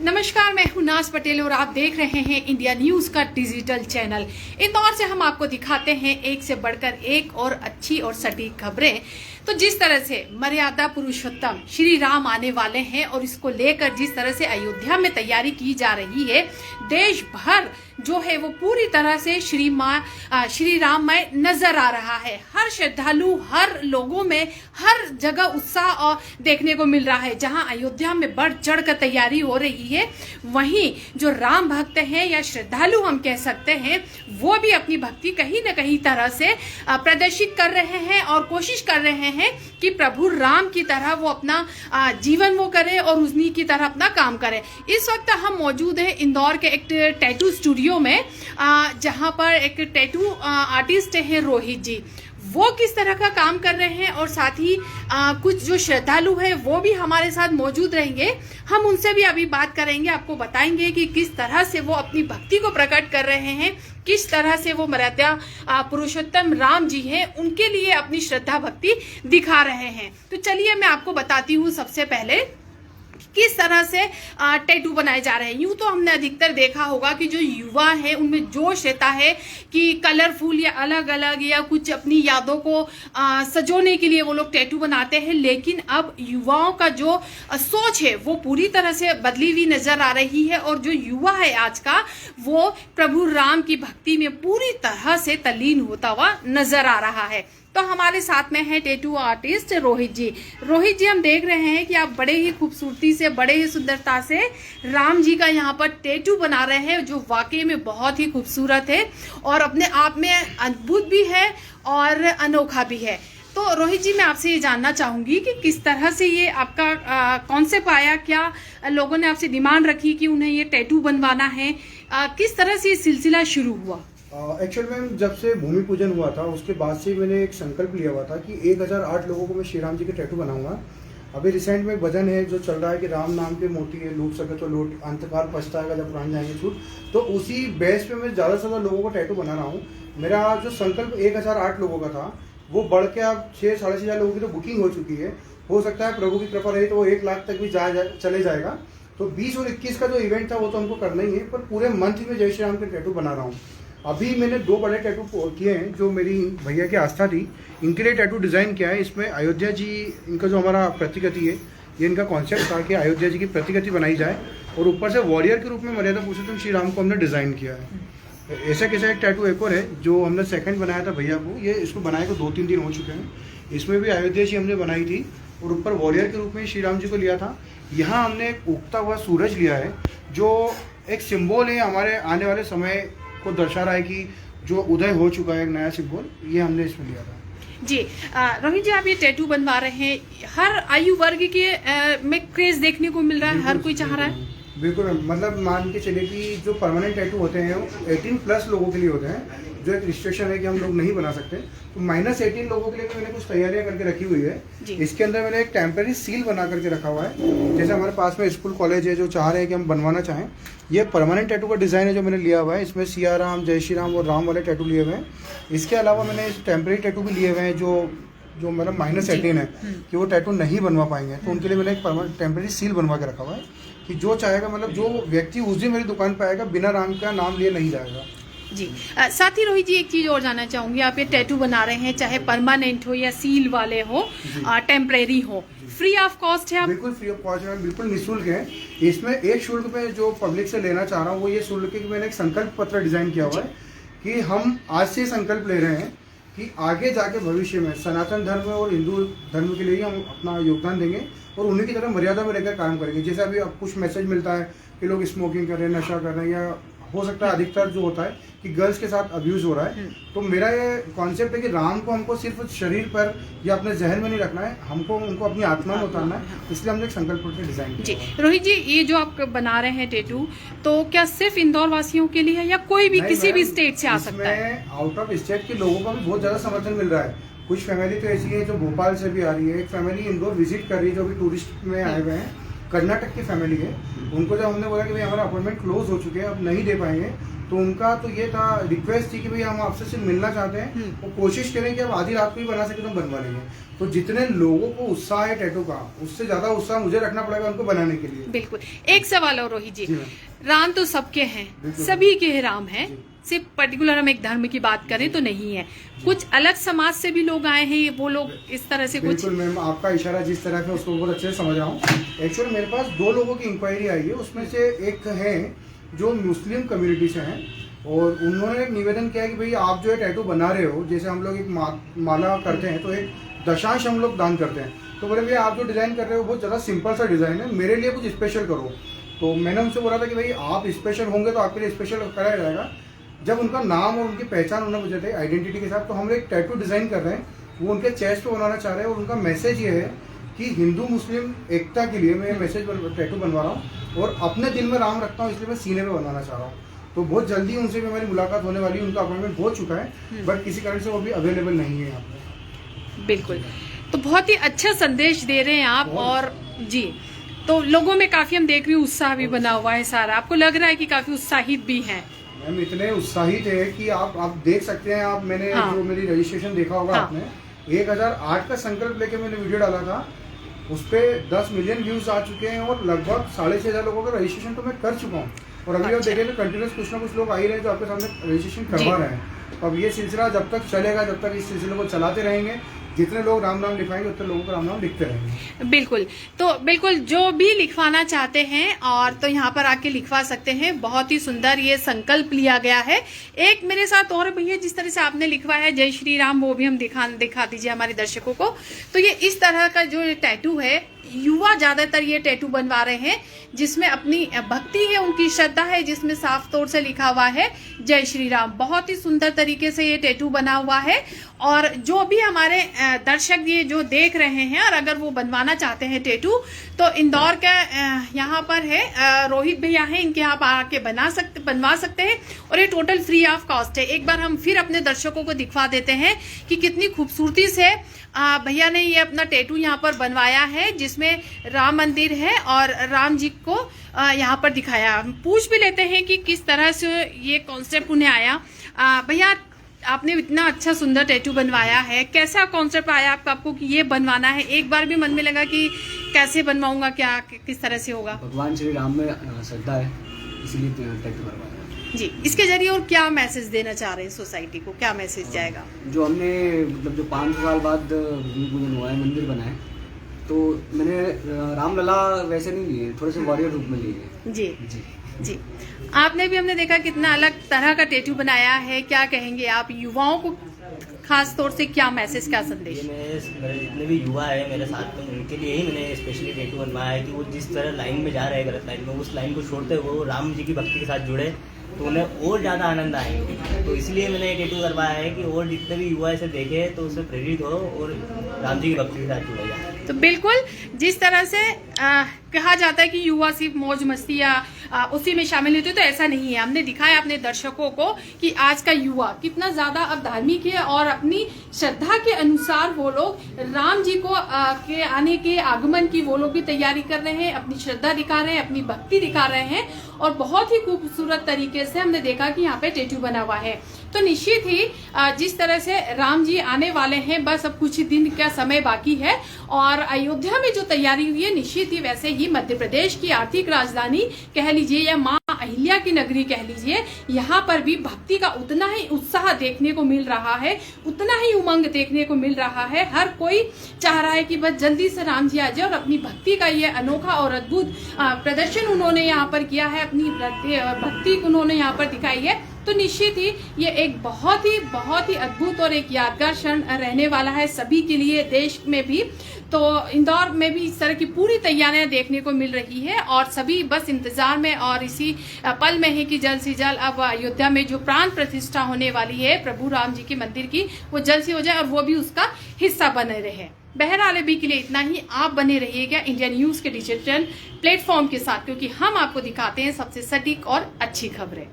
नमस्कार, मैं हूं नाज पटेल और आप देख रहे हैं इंडिया न्यूज का डिजिटल चैनल। इंदौर से हम आपको दिखाते हैं एक से बढ़कर एक और अच्छी और सटीक खबरें। तो जिस तरह से मर्यादा पुरुषोत्तम श्री राम आने वाले हैं और इसको लेकर जिस तरह से अयोध्या में तैयारी की जा रही है, देश भर जो है वो पूरी तरह से श्री राममय नजर आ रहा है। हर श्रद्धालु, हर लोगों में हर जगह उत्साह और देखने को मिल रहा है। जहां अयोध्या में बढ़ चढ़ कर तैयारी हो रही है, वहीं जो राम भक्त हैं या श्रद्धालु हम कह सकते हैं, वो भी अपनी भक्ति कहीं न कहीं तरह से प्रदर्शित कर रहे हैं और कोशिश कर रहे हैं कि प्रभु राम की तरह वो अपना जीवन वो करे और उन्हीं की तरह अपना काम करे। इस वक्त हम मौजूद हैं इंदौर के एक टैटू स्टूडियो में, जहां पर एक टैटू आर्टिस्ट है रोहित जी। वो किस तरह का काम कर रहे हैं और साथ ही कुछ जो श्रद्धालु है वो भी हमारे साथ मौजूद रहेंगे। हम उनसे भी अभी बात करेंगे, आपको बताएंगे कि किस तरह से वो अपनी भक्ति को प्रकट कर रहे हैं, किस तरह से वो मर्यादा पुरुषोत्तम राम जी हैं उनके लिए अपनी श्रद्धा भक्ति दिखा रहे हैं। तो चलिए मैं आपको बताती हूँ सबसे पहले किस तरह से टैटू बनाए जा रहे हैं। यूं तो हमने अधिकतर देखा होगा कि जो युवा है उनमें जोश रहता है कि कलरफुल या अलग अलग या कुछ अपनी यादों को सजोने के लिए वो लोग टैटू बनाते हैं, लेकिन अब युवाओं का जो सोच है वो पूरी तरह से बदली हुई नजर आ रही है और जो युवा है आज का, वो प्रभु राम की भक्ति में पूरी तरह से तल्लीन होता हुआ नजर आ रहा है। तो हमारे साथ में है टैटू आर्टिस्ट रोहित जी। रोहित जी, हम देख रहे हैं कि आप बड़े ही खूबसूरती से, बड़े ही सुंदरता से राम जी का यहाँ पर टैटू बना रहे हैं, जो वाकई में बहुत ही खूबसूरत है और अपने आप में अद्भुत भी है और अनोखा भी है। तो रोहित जी, मैं आपसे ये जानना चाहूंगी कि किस तरह से ये आपका कॉन्सेप्ट आया, क्या लोगों ने आपसे डिमांड रखी कि उन्हें ये टैटू बनवाना है, किस तरह से ये सिलसिला शुरू हुआ? एक्चुअल में जब से भूमि पूजन हुआ था उसके बाद से मैंने एक संकल्प लिया हुआ था कि 1008 लोगों को मैं श्री राम जी के टैटू बनाऊंगा। अभी रिसेंट में भजन है जो चल रहा है कि राम नाम पे मोती है, लूट सके तो लूट, अंतकाल पछताएगा जब प्राण जाएंगे छूट। तो उसी बेस पे मैं ज़्यादा से ज़्यादा लोगों को टैटू बना रहा हूँ। मेरा जो संकल्प 1008 लोगों का था वो बढ़ के अब 6-6.5 हज़ार लोगों की तो बुकिंग हो चुकी है। हो सकता है प्रभु की कृपा रही तो वो 1 लाख तक भी चले जाएगा। तो 20 और 21 का जो इवेंट था वो तो हमको करना ही है, पर पूरे मंथ में जय श्री राम के टैटू बना रहा हूँ। अभी मैंने 2 बड़े टैटू किए हैं जो मेरी भैया की आस्था थी, इनके लिए टैटू डिज़ाइन किया है। इसमें अयोध्या जी, इनका जो हमारा प्रतिगति है, ये इनका कॉन्सेप्ट था कि अयोध्या जी की प्रतिगति बनाई जाए और ऊपर से वॉरियर के रूप में मर्यादा पुरुषोत्तम श्री राम को हमने डिज़ाइन किया है। ऐसा कैसा एक टैटू एक और है जो हमने सेकंड बनाया था भैया को, ये इसको बनाए को 2-3 दिन हो चुके हैं। इसमें भी अयोध्या जी हमने बनाई थी और ऊपर वॉरियर के रूप में श्री राम जी को लिया था। यहाँ हमने एक उगता हुआ सूरज लिया है जो एक सिम्बोल है हमारे आने वाले समय को दर्शा रहा है कि जो उदय हो चुका है, एक नया सिंबल, ये हमने इसमें लिया था। जी रोहित जी, आप ये टैटू बनवा रहे हैं, हर आयु वर्ग के में क्रेज देखने को मिल रहा है, हर कोई चाह रहा है। बिल्कुल, मतलब मान के चले कि जो परमानेंट टैटू होते हैं वो 18+ लोगों के लिए होते हैं, जो एक रिस्ट्रिक्शन है कि हम लोग नहीं बना सकते। तो -18 लोगों के लिए भी मैंने कुछ तैयारियां करके रखी हुई है। इसके अंदर मैंने एक टेम्परेरी सील बना करके रखा हुआ है। जैसे हमारे पास में स्कूल कॉलेज है जो चाह रहे हैं कि हम बनवाना चाहें, ये परमानेंट टैटू का डिज़ाइन है जो मैंने लिया हुआ है। इसमें सिया राम, जय श्री राम और राम वाले टैटू लिए हुए हैं। इसके अलावा मैंने टेम्परेरी टैटू भी लिए हुए हैं जो मतलब -18 है कि वो टैटू नहीं बनवा पाएंगे, तो उनके लिए मैंने एक टेम्परेरी सील बनवा के रखा हुआ है कि जो चाहेगा, मतलब जो व्यक्ति उस दिन मेरी दुकान पर आएगा बिना राम का नाम लिए नहीं जाएगा। जी साथ ही रोहित जी, एक चीज और जानना चाहूंगी, आप ये टैटू बना रहे हैं, चाहे परमानेंट हो या सील वाले हो, टेम्परेरी हो, फ्री ऑफ कॉस्ट है? आप बिल्कुल फ्री ऑफ कॉस्ट है, बिल्कुल निःशुल्क है। इसमें एक शुल्क पे जो पब्लिक से लेना चाह रहा हूँ वो ये शुल्क है कि मैंने एक संकल्प पत्र डिजाइन किया हुआ है कि हम आज से संकल्प ले रहे हैं कि आगे जाके भविष्य में सनातन धर्म और हिंदू धर्म के लिए ही हम अपना योगदान देंगे और उन्हीं की तरह मर्यादा में रहकर काम करेंगे। जैसे अभी अब कुछ मैसेज मिलता है कि लोग स्मोकिंग कर रहे हैं, नशा कर रहे हैं, या हो सकता है अधिकतर जो होता है कि गर्ल्स के साथ अब्यूज हो रहा है। तो मेरा ये कॉन्सेप्ट है कि राम को हमको सिर्फ शरीर पर या अपने जहन में नहीं रखना है, हमको उनको अपनी आत्मा में उतारना है। इसलिए हमने एक संकल्प पत्र डिजाइन किया। जी रोहित जी, ये जो आप बना रहे हैं टैटू, तो क्या सिर्फ इंदौर वासियों के लिए है या कोई भी किसी भी स्टेट से आ सकता है? आउट ऑफ स्टेट के लोगों का भी बहुत ज्यादा समर्थन मिल रहा है। कुछ फैमिली तो ऐसी है जो भोपाल से भी आ रही है, एक फैमिली इंदौर विजिट कर रही है जो भी टूरिस्ट में आए हुए हैं। कर्नाटक की फैमिली है। उनको जब हमने बोला कि भाई हमारा अपॉइंटमेंट क्लोज हो चुके हैं, अब नहीं दे पाएंगे, तो उनका तो ये था, रिक्वेस्ट थी कि भाई हम आपसे सिर्फ मिलना चाहते हैं, वो कोशिश करें कि हम आधी रात को ही बना सके तो बनवा लेंगे। तो जितने लोगों को उत्साह है टैटू का, उससे ज्यादा उत्साह मुझे रखना पड़ेगा उनको बनाने के लिए। बिल्कुल। एक सवाल और रोहित जी, जी राम तो सबके हैं, सभी के राम हैं, सिर्फ पर्टिकुलर हम एक धर्म की बात करें तो नहीं है, कुछ अलग समाज से भी लोग आए हैं, वो लोग इस तरह से कुछ। बिल्कुल मैम, आपका इशारा जिस तरह का उसको बहुत अच्छे से समझ रहा हूँ। एक्चुअली मेरे पास 2 लोगों की इंक्वायरी आई है, उसमें से एक है जो मुस्लिम कम्युनिटी से हैं, और उन्होंने एक निवेदन किया कि भाई आप जो है टैटू बना रहे हो, जैसे हम लोग एक माला करते हैं तो एक दशांश हम लोग दान करते हैं, तो बोले भैया आप जो डिज़ाइन कर रहे हो बहुत ज़्यादा सिंपल सा डिज़ाइन है, मेरे लिए कुछ स्पेशल करो। तो मैंने उनसे बोला था कि भाई आप स्पेशल होंगे तो आपके लिए स्पेशल कराया जाएगा। जब उनका नाम और उनकी पहचान उन्हें मुझे थे आइडेंटिटी के साथ, तो हम एक टैटू डिज़ाइन कर रहे हैं, वो उनके चेस्ट पे बनाना चाह रहे हैं, और उनका मैसेज ये है कि हिंदू मुस्लिम एकता के लिए मैं मैसेज टैटू बनवा रहा हूँ, और अपने दिल में राम रखता हूँ, इसलिए मैं सीने पे बनवाना चाह रहा हूँ। तो बहुत जल्दी उनसे भी हमारी मुलाकात होने वाली है, उनका अपॉइंटमेंट हो चुका है, बट किसी कारण से वो भी अवेलेबल नहीं है यहाँ पे। बिल्कुल, तो बहुत ही अच्छा संदेश दे रहे हैं आप। और जी, तो लोगों में काफी हम देख रही हूँ उत्साह भी बना हुआ है सारा, आपको लग रहा है कि काफी उत्साहित भी हैं? मैम इतने उत्साहित है कि आप देख सकते हैं, आप मैंने जो मेरी रजिस्ट्रेशन देखा होगा आपने, 1008 का संकल्प लेके मैंने वीडियो डाला था, उस पर 10 मिलियन व्यूज आ चुके हैं, और लगभग 6500 लोगों का रजिस्ट्रेशन तो मैं कर चुका हूँ, और अभी आप देखें तो कंटिन्यूस कुछ ना कुछ लोग आ ही रहे हैं जो आपके सामने रजिस्ट्रेशन करवा रहे हैं। तो अब ये सिलसिला जब तक चलेगा, जब तक इस सिलसिले को चलाते रहेंगे, जितने लोग राम नाम लिखाएंगे उतने लोगों का राम नाम लिखते रहेंगे। बिल्कुल, तो बिल्कुल जो भी लिखवाना चाहते हैं और तो यहाँ पर आके लिखवा सकते हैं। बहुत ही सुंदर ये संकल्प लिया गया है। एक मेरे साथ और भैया जिस तरह से आपने लिखवाया है जय श्री राम, वो भी हम दिखा दीजिए हमारे दर्शकों को। तो ये इस तरह का जो टैटू है, युवा ज्यादातर ये टैटू बनवा रहे हैं, जिसमें अपनी भक्ति है, उनकी श्रद्धा है, जिसमें साफ तौर से लिखा हुआ है जय श्री राम। बहुत ही सुंदर तरीके से ये टैटू बना हुआ है, और जो भी हमारे दर्शक ये जो देख रहे हैं और अगर वो बनवाना चाहते हैं टैटू, तो इंदौर का यहाँ पर है रोहित भैया हैं, इनके यहाँ पर आके बनवा सकते हैं, और ये टोटल फ्री ऑफ कॉस्ट है। एक बार हम फिर अपने दर्शकों को दिखवा देते हैं कि कितनी खूबसूरती से भैया ने ये अपना टैटू यहाँ पर बनवाया है, जिसमें राम मंदिर है और राम जी को यहाँ पर दिखाया। हम पूछ भी लेते हैं कि किस तरह से ये कॉन्सेप्ट उन्हें आया। भैया आपने इतना अच्छा सुंदर टैटू बनवाया है, कैसा कॉन्सेप्ट आया आपको कि ये बनवाना है? एक बार भी मन में लगा कि कैसे बनवाऊंगा, क्या किस तरह से होगा? भगवान श्री राम में श्रद्धा है, इसलिए टैटू करवाया जी। इसके जरिए और क्या मैसेज देना चाह रहे हैं सोसाइटी को, क्या मैसेज जाएगा? जो हमने मतलब जो 500 साल बाद भूमि पूजन हुआ है, मंदिर बना है, तो मैंने रामलला वैसे नहीं लिए, थोड़े से वॉरियर रूप में लिए। जी जी जी। आपने भी, हमने देखा कितना अलग तरह का टैटू बनाया है, क्या कहेंगे आप युवाओं को खास तौर से, क्या मैसेज, क्या संदेश? मेरे जितने भी युवा है मेरे साथ में, उनके लिए ही मैंने स्पेशली टैटू बनवाया है कि वो जिस तरह लाइन में जा रहे हैं, गलत लाइन में, उस लाइन को छोड़ते हुए वो राम जी की भक्ति के साथ जुड़े, तो उन्हें और ज़्यादा आनंद आएंगे। तो इसलिए मैंने ये टैटू करवाया है कि और जितने भी युवा इसे देखे तो उससे प्रेरित हो और राम जी की भक्ति के साथ जुड़े जाए। तो बिल्कुल, जिस तरह से कहा जाता है कि युवा सिर्फ मौज मस्ती या उसी में शामिल होते, तो ऐसा नहीं है। हमने दिखाया अपने दर्शकों को कि आज का युवा कितना ज्यादा अब धार्मिक है, और अपनी श्रद्धा के अनुसार वो लोग राम जी को के आने के आगमन की वो लोग भी तैयारी कर रहे हैं, अपनी श्रद्धा दिखा रहे हैं, अपनी भक्ति दिखा रहे हैं, और बहुत ही खूबसूरत तरीके से हमने देखा कि यहाँ पे टैटू बना हुआ है। तो निश्चित ही जिस तरह से राम जी आने वाले हैं, बस अब कुछ ही दिन का समय बाकी है, और अयोध्या में जो तैयारी हुई है, निश्चित ही वैसे ही मध्य प्रदेश की आर्थिक राजधानी कह लीजिए या माँ अहिल्या की नगरी कह लीजिए, यहाँ पर भी भक्ति का उतना ही उत्साह देखने को मिल रहा है, उतना ही उमंग देखने को मिल रहा है। हर कोई चाह रहा है कि बस जल्दी से राम जी आ जाए, और अपनी भक्ति का ये अनोखा और अद्भुत प्रदर्शन उन्होंने यहाँ पर किया है, अपनी भक्ति उन्होंने यहाँ पर दिखाई है। तो निश्चित ही ये एक बहुत ही अद्भुत और एक यादगार क्षण रहने वाला है सभी के लिए, देश में भी। तो इंदौर में भी इस तरह की पूरी तैयारियां देखने को मिल रही है, और सभी बस इंतजार में और इसी पल में है कि जल्द से जल्द अब अयोध्या में जो प्राण प्रतिष्ठा होने वाली है प्रभु राम जी के मंदिर की, वो जल्द से हो जाए और वो भी उसका हिस्सा बने रहे। बहरहाल अभी के लिए इतना ही। आप बने रहिएगा इंडिया न्यूज के डिजिटल प्लेटफॉर्म के साथ, क्योंकि हम आपको दिखाते हैं सबसे सटीक और अच्छी खबरें।